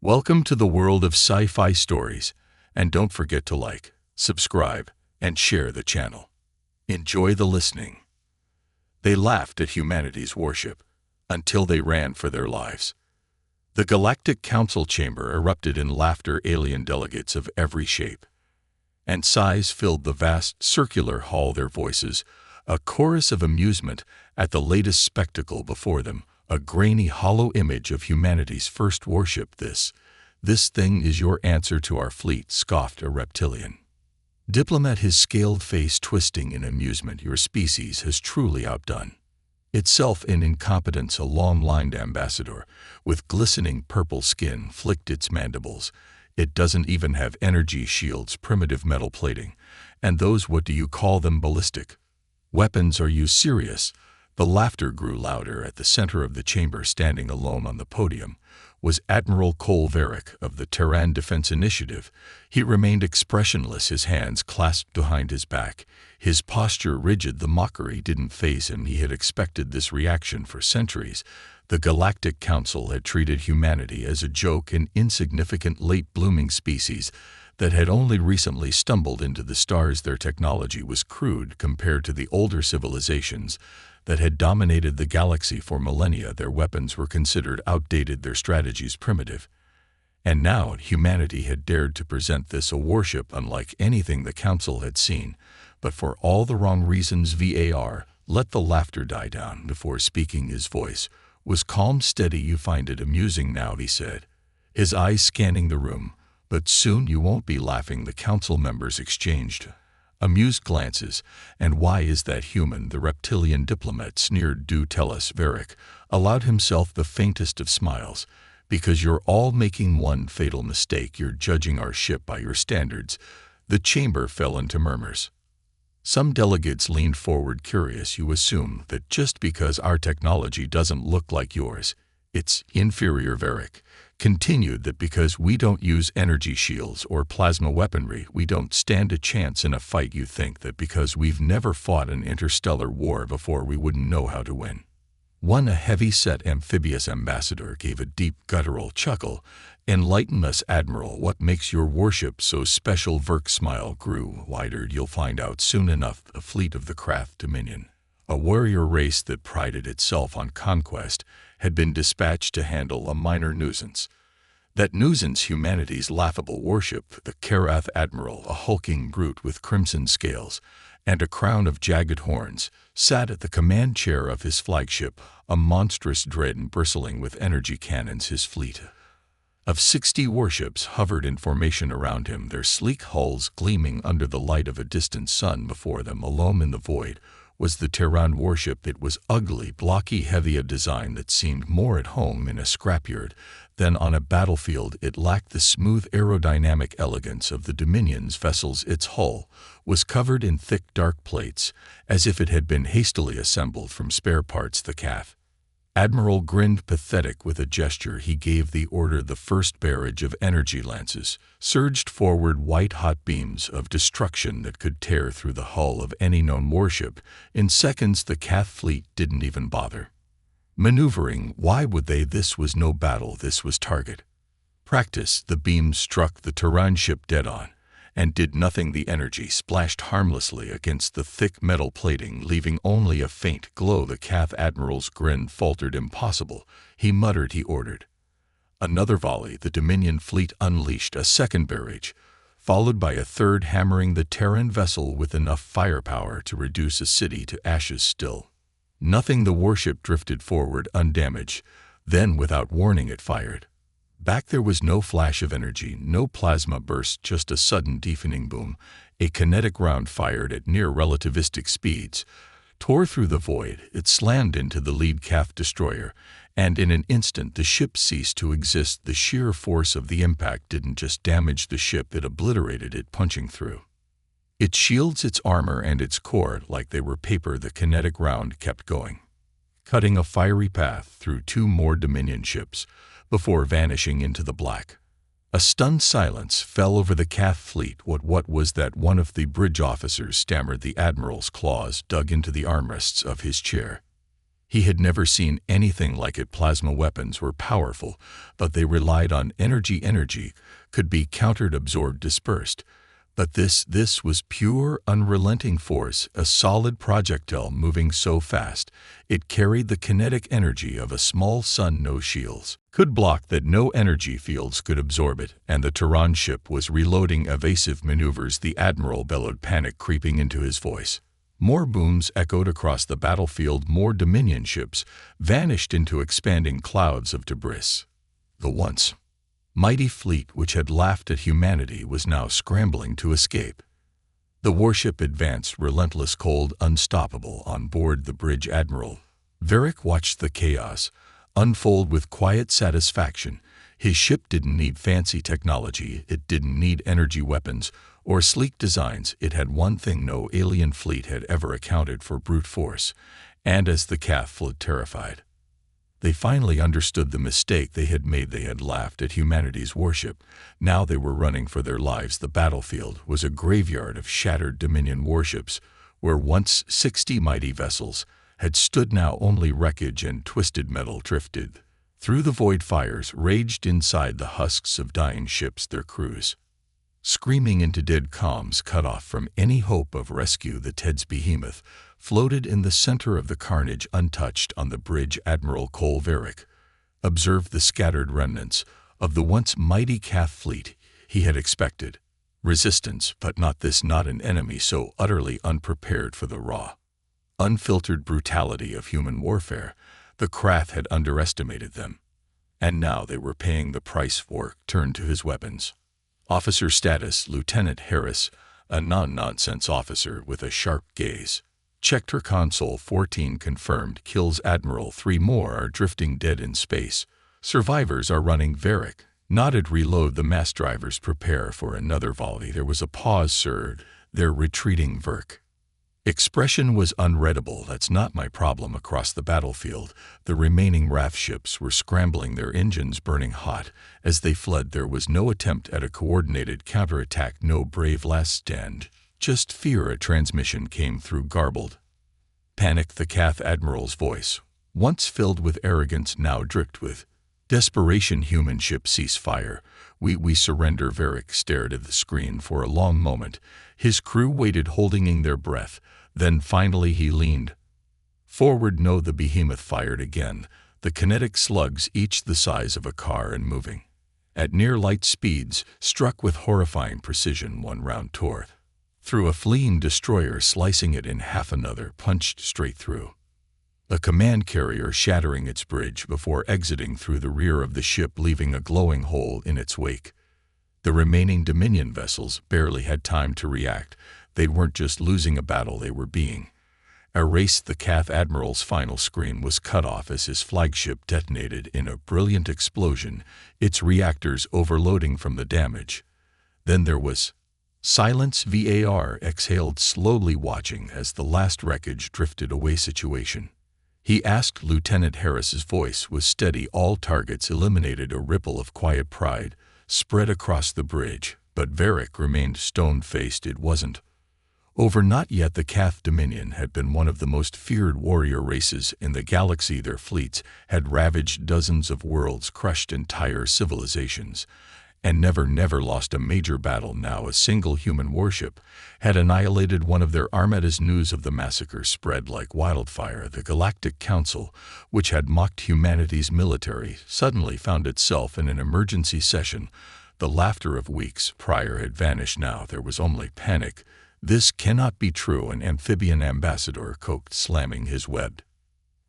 Welcome to the world of sci-fi stories, and don't forget to like, subscribe, and share the channel. Enjoy the listening. They laughed at humanity's warship until they ran for their lives. The Galactic Council chamber erupted in laughter. Alien delegates of every shape and size filled the vast circular hall, their voices a chorus of amusement at the latest spectacle before them, a grainy, hollow image of humanity's first warship. This thing is your answer to our fleet, scoffed a reptilian diplomat, his scaled face twisting in amusement. Your species has truly outdone itself in incompetence. A long-lined ambassador with glistening purple skin flicked its mandibles. It doesn't even have energy shields, primitive metal plating, and those, what do you call them, ballistic weapons? Are you serious? The laughter grew louder. At the center of the chamber, standing alone on the podium, was Admiral Cole Varick of the Terran Defense Initiative. He remained expressionless, his hands clasped behind his back, his posture rigid. The mockery didn't faze him. He had expected this reaction for centuries. The Galactic Council had treated humanity as a joke, an insignificant, late-blooming species that had only recently stumbled into the stars. Their technology was crude compared to the older civilizations that had dominated the galaxy for millennia. Their weapons were considered outdated, their strategies primitive. And now humanity had dared to present a warship unlike anything the Council had seen, but for all the wrong reasons. Var let the laughter die down before speaking. His voice was calm, steady. You find it amusing now, he said, his eyes scanning the room. But soon you won't be laughing. The council members exchanged amused glances. And why is that, human? The reptilian diplomat sneered. Do tell us. Varick allowed himself the faintest of smiles. Because you're all making one fatal mistake. You're judging our ship by your standards. The chamber fell into murmurs. Some delegates leaned forward, curious. You assume that just because our technology doesn't look like yours, it's inferior. Varick continued that because we don't use energy shields or plasma weaponry, we don't stand a chance in a fight. You think that because we've never fought an interstellar war before, we wouldn't know how to win. A heavy-set amphibious ambassador gave a deep guttural chuckle. Enlighten us, Admiral. What makes your warship so special? Varick's smile grew wider. You'll find out soon enough. The fleet of the craft Dominion, a warrior race that prided itself on conquest, had been dispatched to handle a minor nuisance. That nuisance, humanity's laughable warship, the Karath Admiral, a hulking brute with crimson scales and a crown of jagged horns, sat at the command chair of his flagship, a monstrous dread bristling with energy cannons. His fleet of 60 warships hovered in formation around him, their sleek hulls gleaming under the light of a distant sun. Before them, alone in the void, was the Terran warship. It was ugly, blocky, heavy, a design that seemed more at home in a scrapyard than on a battlefield. It lacked the smooth aerodynamic elegance of the Dominion's vessels. Its hull was covered in thick, dark plates, as if it had been hastily assembled from spare parts. The Cath Admiral grinned, pathetic. With a gesture he gave the order. The first barrage of energy lances surged forward, white-hot beams of destruction that could tear through the hull of any known warship. In seconds, the Cath fleet didn't even bother maneuvering. Why would they? This was no battle. This was target practice. The beams struck the Terran ship dead on and did nothing. The energy splashed harmlessly against the thick metal plating, leaving only a faint glow. The Cath Admiral's grin faltered. Impossible, he muttered. He ordered another volley. The Dominion fleet unleashed a second barrage, followed by a third, hammering the Terran vessel with enough firepower to reduce a city to ashes. Still nothing. The warship drifted forward undamaged. Then, without warning, it fired back. There was no flash of energy, no plasma burst, just a sudden deafening boom. A kinetic round fired at near relativistic speeds tore through the void. It slammed into the lead Cath destroyer, and in an instant the ship ceased to exist. The sheer force of the impact didn't just damage the ship, it obliterated it, punching through its shields, its armor, and its core like they were paper. The kinetic round kept going, cutting a fiery path through 2 more Dominion ships before vanishing into the black. A stunned silence fell over the Cath fleet. What was that? One of the bridge officers stammered. The Admiral's claws dug into the armrests of his chair. He had never seen anything like it. Plasma weapons were powerful, but they relied on energy. Energy could be countered, absorbed, dispersed. But this was pure, unrelenting force, a solid projectile moving so fast. It carried the kinetic energy of a small sun. No shields could block that, no energy fields could absorb it, and the Tehran ship was reloading. Evasive maneuvers, the admiral bellowed, panic creeping into his voice. More booms echoed across the battlefield. More Dominion ships vanished into expanding clouds of debris. The once mighty fleet which had laughed at humanity was now scrambling to escape. The warship advanced, relentless, cold, unstoppable. On board the bridge, Admiral Varric watched the chaos unfold with quiet satisfaction. His ship didn't need fancy technology, it didn't need energy weapons or sleek designs. It had one thing no alien fleet had ever accounted for: brute force. And as the Cath fled, terrified, they finally understood the mistake they had made. They had laughed at humanity's warship. Now they were running for their lives. The battlefield was a graveyard of shattered Dominion warships. Where once 60 mighty vessels had stood, now only wreckage and twisted metal drifted through the void. Fires raged inside the husks of dying ships, their crews screaming into dead calms, cut off from any hope of rescue. The Ted's behemoth floated in the center of the carnage, untouched. On the bridge, Admiral Varric observed the scattered remnants of the once mighty Cath fleet. He had expected resistance, but not this, not an enemy so utterly unprepared for the raw, unfiltered brutality of human warfare. The Krath had underestimated them, and now they were paying the price. For turned to his weapons. Officer status: Lieutenant Harris, a non-nonsense officer with a sharp gaze, checked her console. 14 confirmed kills. Admiral, 3 more are drifting dead in space. Survivors are running. Varric nodded. Reload the mass drivers. Prepare for another volley. There was a pause. Sir, they're retreating. Varric expression was unreadable. That's not my problem. Across the battlefield, the remaining RAF ships were scrambling, their engines burning hot. As they fled, there was no attempt at a coordinated counterattack, no brave last stand, just fear. A transmission came through, garbled panic. The Cath admiral's voice, once filled with arrogance, now dripped with desperation. Human ship, cease fire. We surrender. Varric stared at the screen for a long moment. His crew waited, holding their breath. Then finally he leaned forward. No, the behemoth fired again. The kinetic slugs, each the size of a car and moving at near light speeds, struck with horrifying precision. One round tore through a fleeing destroyer, slicing it in half. Another punched straight through a command carrier, shattering its bridge before exiting through the rear of the ship, leaving a glowing hole in its wake. The remaining Dominion vessels barely had time to react. They weren't just losing a battle, they were being erased. The Cath admiral's final scream was cut off as his flagship detonated in a brilliant explosion, its reactors overloading from the damage. Then there was silence. Var exhaled slowly, watching as the last wreckage drifted away. Situation, he asked. Lieutenant Harris's voice was steady. All targets eliminated. A ripple of quiet pride spread across the bridge, but Varric remained stone-faced. It wasn't over, not yet. The Cath Dominion had been one of the most feared warrior races in the galaxy. Their fleets had ravaged dozens of worlds, crushed entire civilizations, and never lost a major battle. Now a single human warship had annihilated one of their armadas. News of the massacre spread like wildfire. The Galactic Council, which had mocked humanity's military, suddenly found itself in an emergency session. The laughter of weeks prior had vanished. Now there was only panic. This cannot be true, an amphibian ambassador coked, slamming his webbed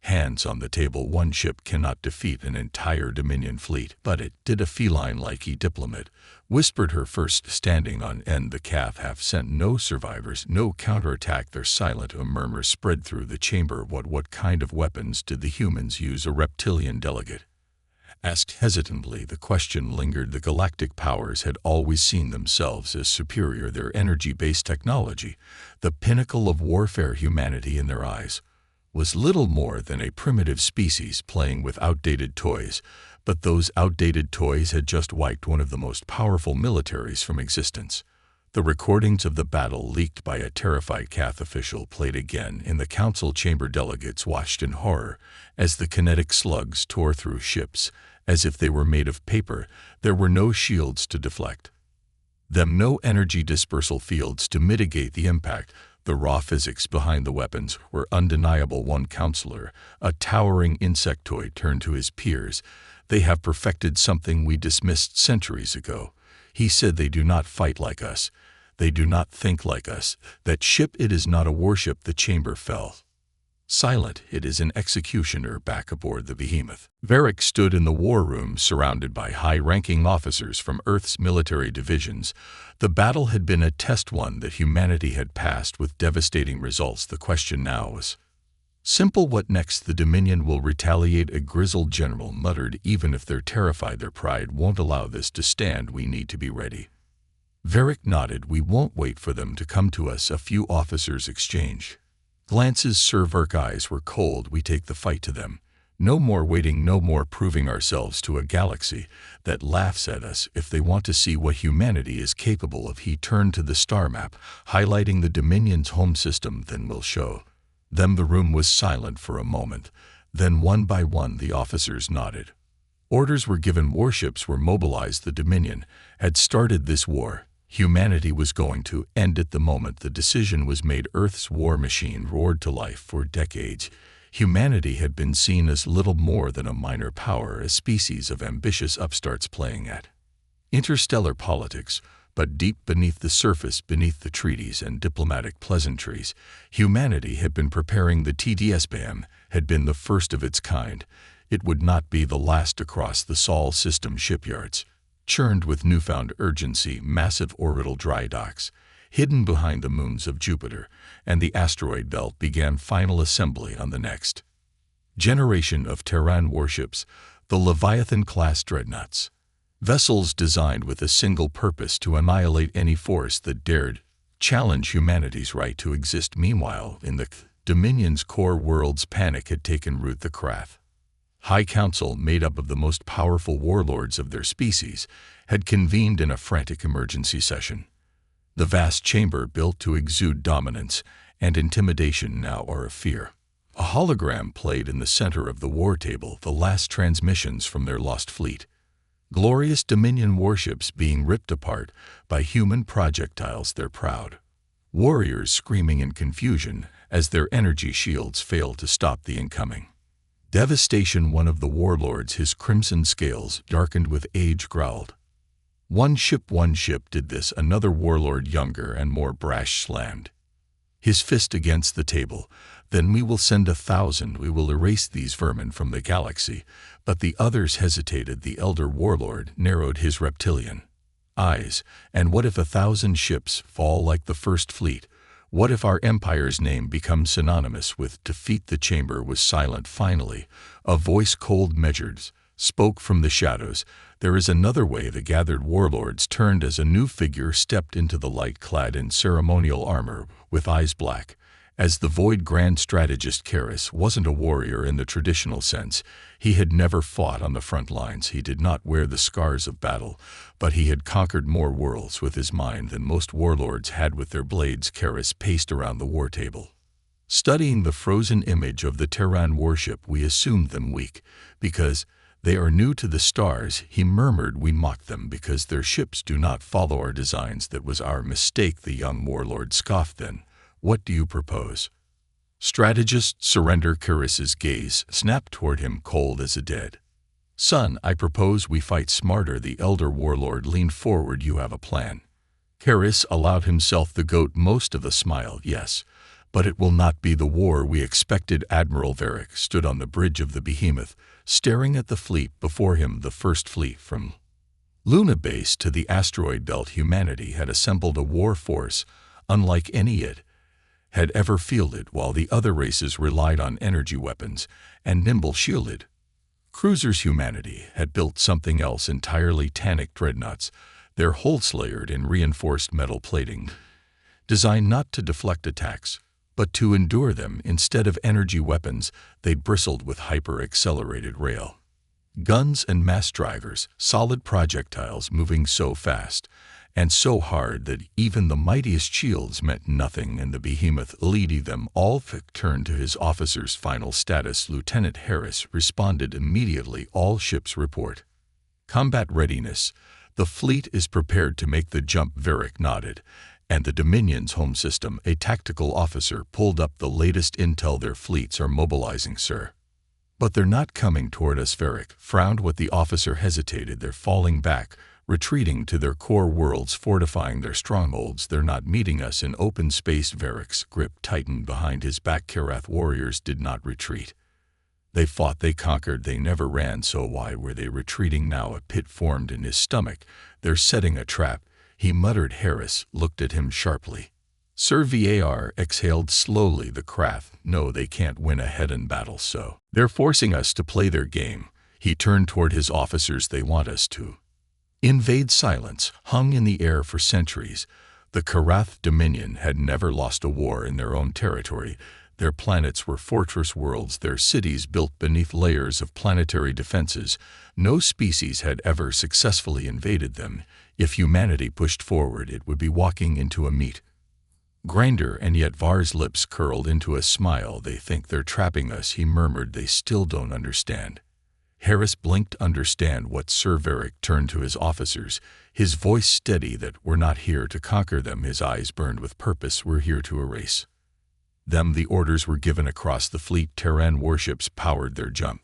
hands on the table. One ship cannot defeat an entire Dominion fleet, but it did. A feline-like diplomat whispered, her first standing on end. The Cath have sent no survivors, no counterattack. Their silent murmur spread through the chamber. What kind of weapons did the humans use? A reptilian delegate asked hesitantly. The question lingered. The galactic powers had always seen themselves as superior, their energy-based technology, the pinnacle of warfare. Humanity, in their eyes, was little more than a primitive species playing with outdated toys, but those outdated toys had just wiped one of the most powerful militaries from existence. The recordings of the battle leaked by a terrified Cath official played again in the council chamber. Delegates watched in horror as the kinetic slugs tore through ships as if they were made of paper. There were no shields to deflect them, no energy dispersal fields to mitigate the impact. The raw physics behind the weapons were undeniable. One counselor, a towering insectoid, turned to his peers. They have perfected something we dismissed centuries ago. He said, they do not fight like us. They do not think like us. That ship, it is not a warship. The chamber fell silent. It is an executioner back aboard the behemoth. Varric stood in the war room surrounded by high-ranking officers from Earth's military divisions. The battle had been a test, one that humanity had passed with devastating results. The question now was simple: what next? The Dominion will retaliate, a grizzled general muttered. Even if they're terrified, their pride won't allow this to stand. We need to be ready. Varric nodded. We won't wait for them to come to us. A few officers exchanged glances. Servark eyes were cold. We take the fight to them. No more waiting, no more proving ourselves to a galaxy that laughs at us. If they want to see what humanity is capable of, he turned to the star map, highlighting the Dominion's home system, then we'll show them. The room was silent for a moment. Then one by one the officers nodded. Orders were given. Warships were mobilized. The Dominion had started this war. Humanity was going to end it the moment the decision was made. Earth's war machine roared to life. For decades, humanity had been seen as little more than a minor power, a species of ambitious upstarts playing at interstellar politics. But deep beneath the surface, beneath the treaties and diplomatic pleasantries, humanity had been preparing. The TDSBAM had been the first of its kind. It would not be the last. Across the Sol system, shipyards churned with newfound urgency. Massive orbital dry docks, hidden behind the moons of Jupiter and the asteroid belt, began final assembly on the next generation of Terran warships, the Leviathan-class dreadnoughts. Vessels designed with a single purpose: to annihilate any force that dared challenge humanity's right to exist. Meanwhile, in the Dominion's core worlds, panic had taken root. The Krath High Council, made up of the most powerful warlords of their species, had convened in a frantic emergency session. The vast chamber, built to exude dominance and intimidation, now are of fear. A hologram played in the center of the war table, the last transmissions from their lost fleet. Glorious Dominion warships being ripped apart by human projectiles, their proud warriors screaming in confusion as their energy shields failed to stop the incoming devastation. One of the warlords, his crimson scales darkened with age, growled, one ship did this." Another warlord, younger and more brash, slammed his fist against the table. "Then we will send 1,000. We will erase these vermin from the galaxy." But the others hesitated. The elder warlord narrowed his reptilian eyes. "And what if 1,000 ships fall like the first fleet? What if our empire's name becomes synonymous with defeat?" The chamber was silent. Finally, a voice, cold, measured, spoke from the shadows. "There is another way." The gathered warlords turned as a new figure stepped into the light, clad in ceremonial armor, with eyes black as the void. Grand Strategist Karis wasn't a warrior in the traditional sense. He had never fought on the front lines. He did not wear the scars of battle, but he had conquered more worlds with his mind than most warlords had with their blades. Karis paced around the war table, studying the frozen image of the Terran warship. "We assumed them weak because they are new to the stars," he murmured. "We mocked them because their ships do not follow our designs. That was our mistake." The young warlord scoffed. "Then what do you propose?" "Strategist, surrender." Karis's gaze snapped toward him, cold as a dead sun. "I propose we fight smarter." The elder warlord leaned forward. "You have a plan?" Karis allowed himself the goat most of a smile. "Yes, but it will not be the war we expected." Admiral Varric stood on the bridge of the behemoth, staring at the fleet before him. The first fleet from Luna Base to the asteroid belt. Humanity had assembled a war force unlike any it had ever fielded, while the other races relied on energy weapons and nimble shielded cruisers. Humanity had built something else entirely: Tanic dreadnoughts, their hulls layered in reinforced metal plating, designed not to deflect attacks, but to endure them. Instead of energy weapons, they bristled with hyper-accelerated rail Guns and mass drivers, solid projectiles moving so fast and so hard that even the mightiest shields meant nothing, and the behemoth leading them all. Fick turned to his officer's final status. Lieutenant Harris responded immediately. All ships report. Combat readiness. The fleet is prepared to make the jump. Varric nodded, and the Dominion's home system, a tactical officer, pulled up the latest intel. Their fleets are mobilizing, sir. But they're not coming toward us. Varric frowned what the officer hesitated. They're falling back, retreating to their core worlds, fortifying their strongholds. They're not meeting us in open space. Varric's grip tightened behind his back. Karath warriors did not retreat. They fought, they conquered, they never ran, so why were they retreating now? A pit formed in his stomach. They're setting a trap, he muttered. Harris looked at him sharply. Sir Var exhaled slowly. The Krath know they can't win a head-on battle, so they're forcing us to play their game. He turned toward his officers. They want us to invade. Silence hung in the air for centuries. The Karath Dominion had never lost a war in their own territory. Their planets were fortress worlds, their cities built beneath layers of planetary defenses. No species had ever successfully invaded them. If humanity pushed forward, it would be walking into a meat grinder, and yet Var's lips curled into a smile. They think they're trapping us, he murmured. They still don't understand. Harris blinked. Understand what? Sir Varric turned to his officers, his voice steady. That we're not here to conquer them. His eyes burned with purpose. We're here to erase them. The orders were given across the fleet. Terran warships powered their jump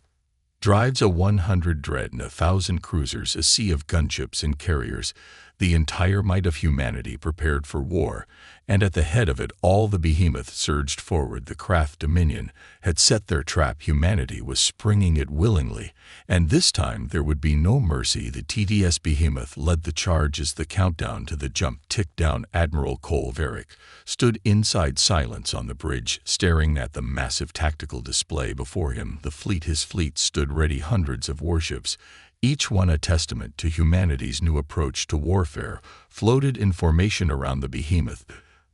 drives, a 100 dread and 1,000 cruisers, a sea of gunships and carriers, the entire might of humanity prepared for war, and at the head of it all the behemoth surged forward. The Krath Dominion had set their trap. Humanity was springing it willingly, and this time there would be no mercy. The TDS behemoth led the charge as the countdown to the jump ticked down. Admiral Cole Varric stood inside silence on the bridge, staring at the massive tactical display before him. His fleet stood ready, hundreds of warships, each one a testament to humanity's new approach to warfare, floated in formation around the behemoth.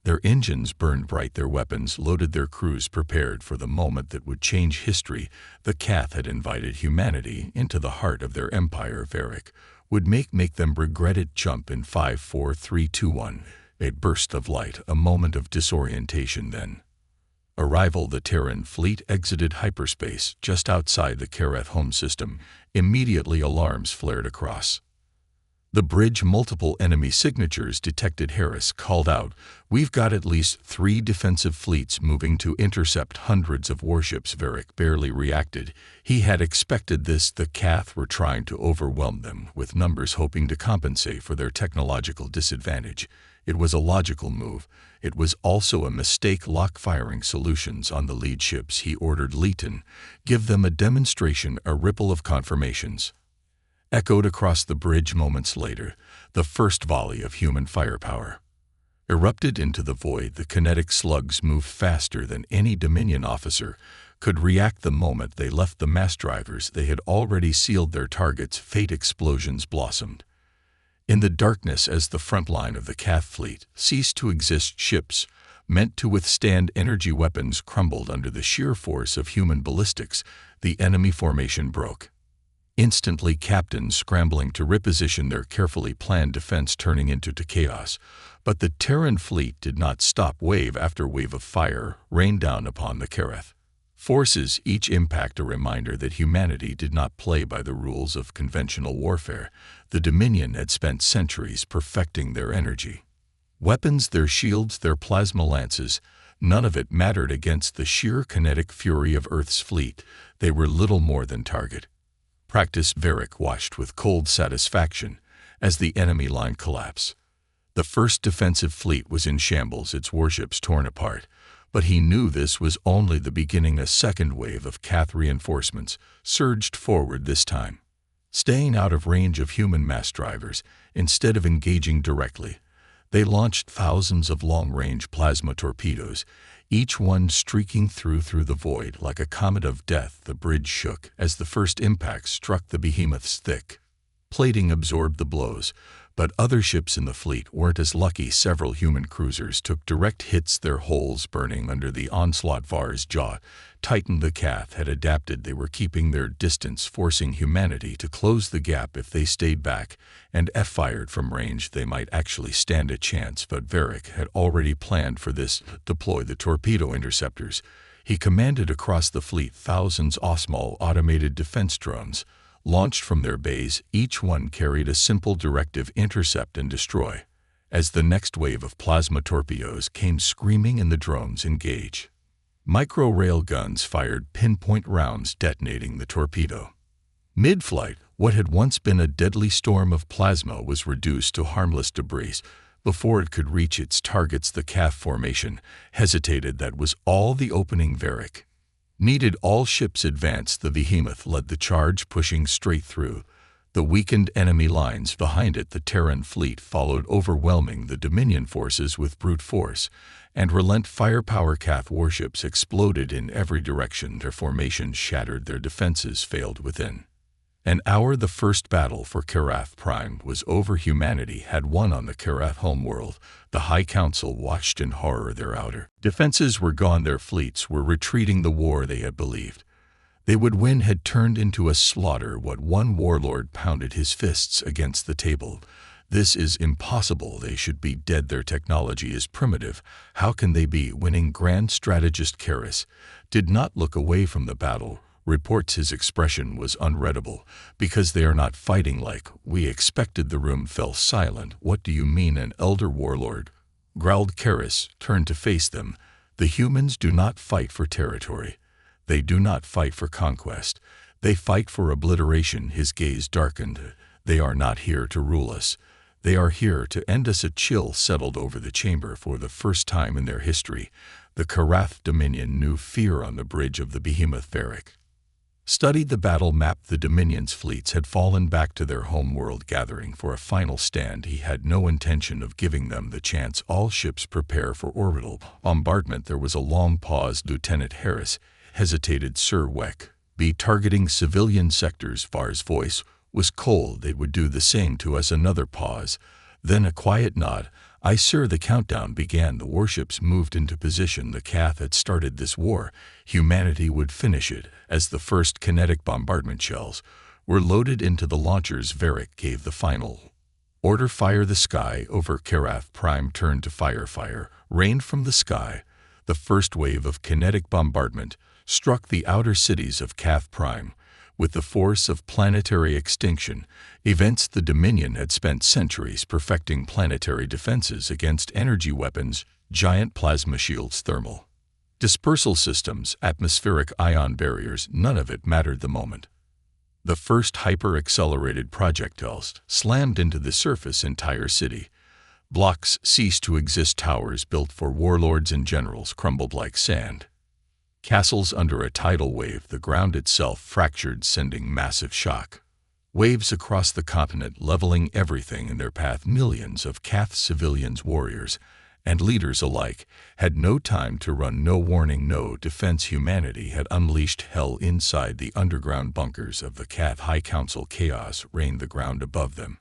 Their engines burned bright, their weapons loaded, their crews prepared for the moment that would change history. The Cath had invited humanity into the heart of their empire. Varric would make them regret it. Jump in 5, 4, 3, 2, 1. A burst of light, a moment of disorientation, then arrival. The Terran fleet exited hyperspace just outside the Karath home system. Immediately alarms flared across the bridge. Multiple enemy signatures detected. Harris called out, "We've got at least 3 defensive fleets moving to intercept hundreds of warships." Varric barely reacted. He had expected this. The Cath were trying to overwhelm them with numbers, hoping to compensate for their technological disadvantage. It was a logical move. It was also a mistake. Lock firing solutions on the lead ships, he ordered Leighton. Give them a demonstration. A ripple of confirmations echoed across the bridge. Moments later, the first volley of human firepower erupted into the void. The kinetic slugs moved faster than any Dominion officer could react. The moment they left the mass drivers, they had already sealed their targets. Fate explosions blossomed in the darkness as the front line of the Cath fleet ceased to exist. Ships meant to withstand energy weapons crumbled under the sheer force of human ballistics. The enemy formation broke. Instantly, captains scrambling to reposition their carefully planned defense, turning into chaos. But the Terran fleet did not stop. Wave after wave of fire rained down upon the Karath forces, each impact a reminder that humanity did not play by the rules of conventional warfare. The Dominion had spent centuries perfecting their energy weapons, their shields, their plasma lances. None of it mattered against the sheer kinetic fury of Earth's fleet. They were little more than target practice. Varric watched with cold satisfaction as the enemy line collapsed. The first defensive fleet was in shambles, its warships torn apart. But he knew this was only the beginning. A second wave of Cath reinforcements surged forward, this time staying out of range of human mass drivers. Instead of engaging directly, they launched thousands of long-range plasma torpedoes, each one streaking through the void like a comet of death. The bridge shook as the first impact struck the behemoth's thick plating absorbed the blows, but other ships in the fleet weren't as lucky. Several human cruisers took direct hits, their hulls burning under the onslaught. Var's jaw tightened. The Cath had adapted. They were keeping their distance, forcing humanity to close the gap. If they stayed back and fired from range, they might actually stand a chance, but Varric had already planned for this. Deploy the torpedo interceptors, he commanded across the fleet. Thousands of small automated defense drones launched from their bays. Each one carried a simple directive: intercept and destroy. As the next wave of plasma torpedoes came screaming and the drones engaged, micro rail guns fired pinpoint rounds, detonating the torpedo. Mid-flight, what had once been a deadly storm of plasma was reduced to harmless debris. Before it could reach its targets, the Cath formation hesitated. That was all the opening Varric needed. All ships advanced. The Behemoth led the charge, pushing straight through the weakened enemy lines. Behind it, the Terran fleet followed, overwhelming the Dominion forces with brute force and relent firepower. Cath warships exploded in every direction. Their formations shattered, their defenses failed. Within an hour, the first battle for Karath Prime was over. Humanity had won on the Karath homeworld. The High Council watched in horror. Their outer defenses were gone. Their fleets were retreating. The war they had believed they would win had turned into a slaughter. What one warlord pounded his fists against the table. This is impossible. They should be dead. Their technology is primitive. How can they be winning? Grand strategist Karis did not look away from the battle. Reports his expression was unreadable. Because they are not fighting like we expected. The room fell silent. What do you mean? An elder warlord growled. Karis turned to face them. The humans do not fight for territory. They do not fight for conquest. They fight for obliteration. His gaze darkened. They are not here to rule us. They are here to end us. A chill settled over the chamber. For the first time in their history, the Karath Dominion knew fear. On the bridge of the Behemoth, Varric studied the battle map. The Dominion's fleets had fallen back to their homeworld, gathering for a final stand. He had no intention of giving them the chance. All ships prepare for orbital bombardment. There was a long pause. Lieutenant Harris hesitated. Sir Weck be targeting civilian sectors. Var's voice was cold. They would do the same to us. Another pause, then a quiet nod. Aye, sir. The countdown began. The warships moved into position. The Cath had started this war. Humanity would finish it. As the first kinetic bombardment shells were loaded into the launchers, Varric gave the final order: fire. The sky over Karath Prime turned to fire. Fire rained from the sky. The first wave of kinetic bombardment struck the outer cities of Cath Prime with the force of planetary extinction. Events the Dominion had spent centuries perfecting: planetary defenses against energy weapons, giant plasma shields, thermal dispersal systems, atmospheric ion barriers. None of it mattered the moment the first hyper-accelerated projectiles slammed into the surface. Entire city blocks ceased to exist. Towers built for warlords and generals crumbled like sand castles under a tidal wave. The ground itself fractured, sending massive shock waves across the continent, leveling everything in their path. Millions of Cath civilians, warriors and leaders alike, had no time to run. No warning, no defense. Humanity had unleashed hell inside the underground bunkers of the Cath High Council. Chaos reigned. The ground above them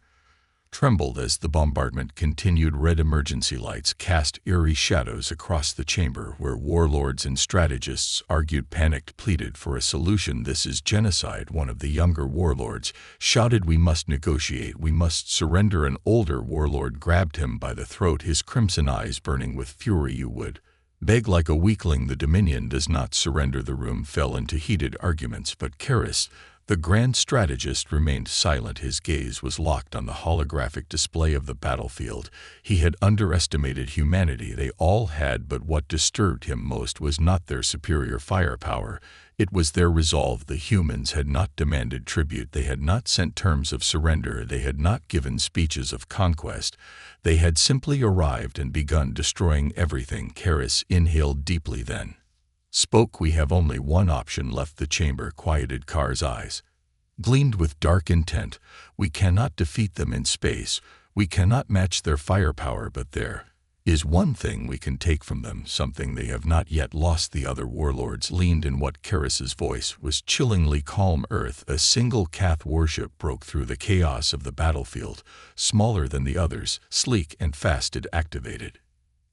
trembled as the bombardment continued. Red emergency lights cast eerie shadows across the chamber where warlords and strategists argued, panicked, pleaded for a solution. This is genocide. One of the younger warlords shouted, we must negotiate, we must surrender. An older warlord grabbed him by the throat, his crimson eyes burning with fury. You would beg like a weakling. The Dominion does not surrender. The room fell into heated arguments, but Karis, the grand strategist, remained silent. His gaze was locked on the holographic display of the battlefield. He had underestimated humanity. They all had, but what disturbed him most was not their superior firepower. It was their resolve. The humans had not demanded tribute. They had not sent terms of surrender. They had not given speeches of conquest. They had simply arrived and begun destroying everything. Karis inhaled deeply, then spoke. We have only one option left. The chamber quieted. Kar's eyes gleamed with dark intent. We cannot defeat them in space. We cannot match their firepower, but their is one thing we can take from them, something they have not yet lost. The other warlords leaned in what Karis's voice was chillingly calm. Earth, a single Cath warship broke through the chaos of the battlefield, smaller than the others, sleek and fast. It activated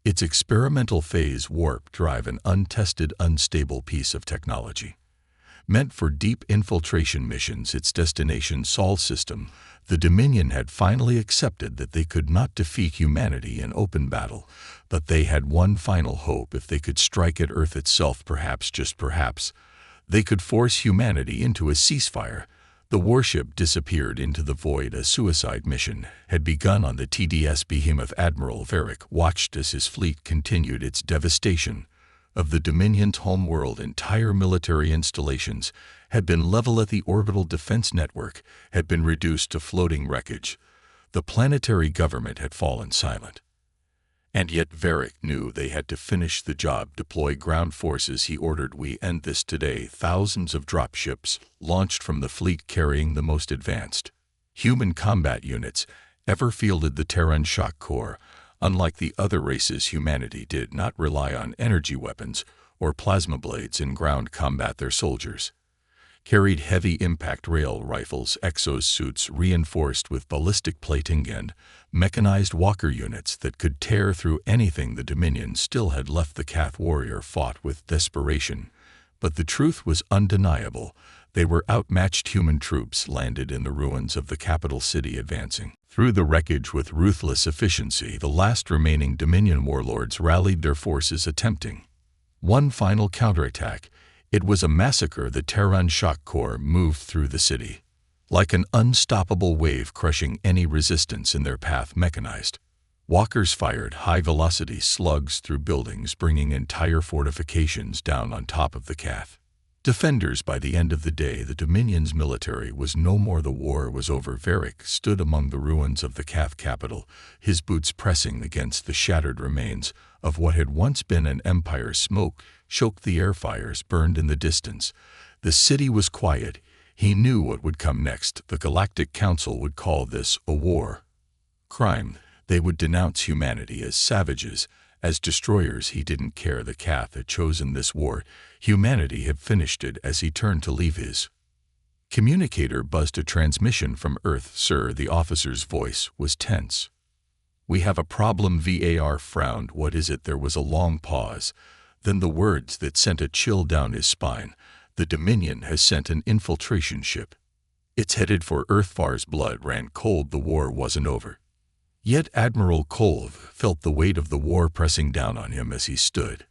its experimental phase warp drive, an untested, unstable piece of technology meant for deep infiltration missions. Its destination, Sol system. The Dominion had finally accepted that they could not defeat humanity in open battle, but they had one final hope. If they could strike at Earth itself, perhaps, just perhaps, they could force humanity into a ceasefire. The warship disappeared into the void. A suicide mission had begun on the TDS Behemoth. Admiral Varric watched as his fleet continued its devastation of the Dominion's homeworld. Entire military installations had been leveled at the orbital defense network, had been reduced to floating wreckage. The planetary government had fallen silent. And yet Varric knew they had to finish the job. Deploy ground forces, he ordered. We end this today. Thousands of dropships launched from the fleet carrying the most advanced human combat units ever fielded. The Terran Shock Corps, unlike the other races, humanity did not rely on energy weapons or plasma blades in ground combat. Their soldiers carried heavy impact rail rifles, exosuits reinforced with ballistic plating, and mechanized walker units that could tear through anything. The Dominion still had left. The Cath warrior fought with desperation, but the truth was undeniable. They were outmatched. Human troops landed in the ruins of the capital city, advancing through the wreckage with ruthless efficiency. The last remaining Dominion warlords rallied their forces, attempting one final counterattack. It was a massacre. The Terran Shock Corps moved through the city like an unstoppable wave, crushing any resistance in their path. Mechanized walkers fired high-velocity slugs through buildings, bringing entire fortifications down on top of the Cath defenders. By the end of the day, the Dominion's military was no more. The war was over. Varric stood among the ruins of the Cath capital, his boots pressing against the shattered remains of what had once been an empire. Smoke choked the air. Fires burned in the distance. The city was quiet. He knew what would come next. The Galactic Council would call this a war crime. They would denounce humanity as savages, as destroyers. He didn't care. The Cath had chosen this war. Humanity had finished it. As he turned to leave, his communicator buzzed. A transmission from Earth. Sir, the officer's voice was tense. We have a problem. VAR frowned. What is it? There was a long pause, then the words that sent a chill down his spine. The Dominion has sent an infiltration ship. It's headed for Earth. Far's blood ran cold. The war wasn't over yet. Admiral Kolv felt the weight of the war pressing down on him as he stood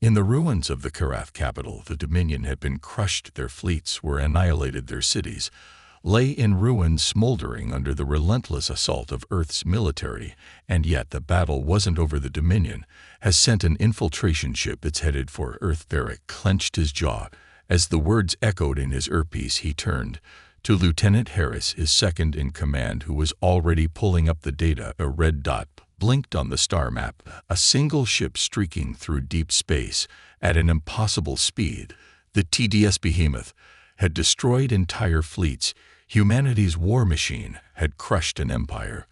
in the ruins of the Karath capital. The Dominion had been crushed. Their fleets were annihilated. Their cities lay in ruins, smoldering under the relentless assault of Earth's military. And yet the battle wasn't over. The Dominion has sent an infiltration ship. It's headed for Earth. Varric clenched his jaw as the words echoed in his earpiece. He turned to Lieutenant Harris, his second in command, who was already pulling up the data. A red dot blinked on the star map, a single ship streaking through deep space at an impossible speed. The TDS Behemoth had destroyed entire fleets. Humanity's war machine had crushed an empire.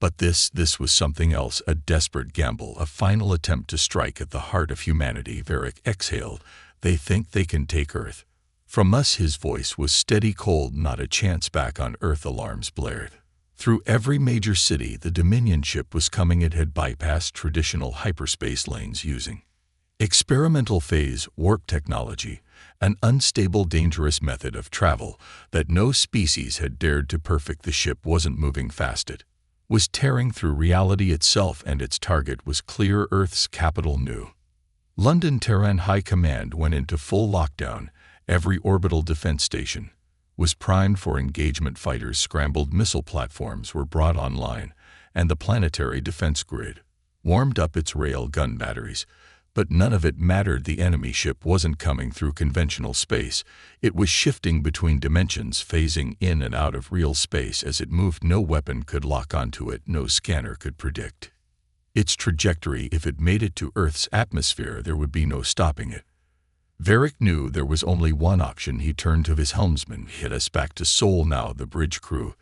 But this was something else, a desperate gamble, a final attempt to strike at the heart of humanity. Varric exhaled. They think they can take Earth from us. His voice was steady, cold. Not a chance. Back on Earth, alarms blared through every major city. The Dominion ship was coming. It had bypassed traditional hyperspace lanes using experimental phase warp technology, an unstable, dangerous method of travel that no species had dared to perfect. The ship wasn't moving fast. It was tearing through reality itself, and its target was clear: Earth's capital, New London. Terran High Command went into full lockdown. Every orbital defense station was primed for engagement. Fighters scrambled. Missile platforms were brought online, and the planetary defense grid warmed up its rail gun batteries. But none of it mattered. The enemy ship wasn't coming through conventional space. It was shifting between dimensions, phasing in and out of real space. As it moved, no weapon could lock onto it. No scanner could predict its trajectory. If it made it to Earth's atmosphere, there would be no stopping it. Varric knew there was only one option. He turned to his helmsman. Hit us back to Sol now. The bridge crew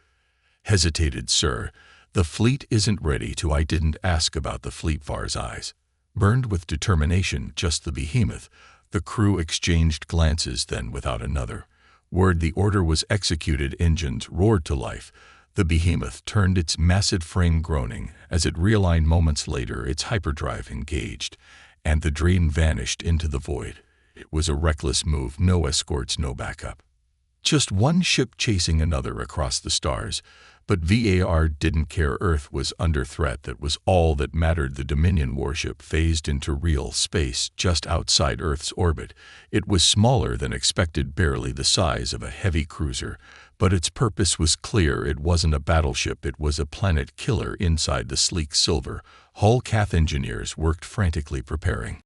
hesitated. Sir, "The fleet isn't ready to." I didn't ask about the fleet. Far's eyes burned with determination. "Just the behemoth." The crew exchanged glances, then without another word the order was executed. Engines roared to life. The behemoth turned its massive frame, groaning as it realigned. Moments later, its hyperdrive engaged, and the dream vanished into the void. It was a reckless move. No escorts, no backup. Just one ship chasing another across the stars. But VAR didn't care. Earth was under threat. That was all that mattered. The Dominion warship phased into real space just outside Earth's orbit. It was smaller than expected, barely the size of a heavy cruiser. But its purpose was clear. It wasn't a battleship. It was a planet killer. Inside the sleek silver hull, Cath engineers worked frantically, preparing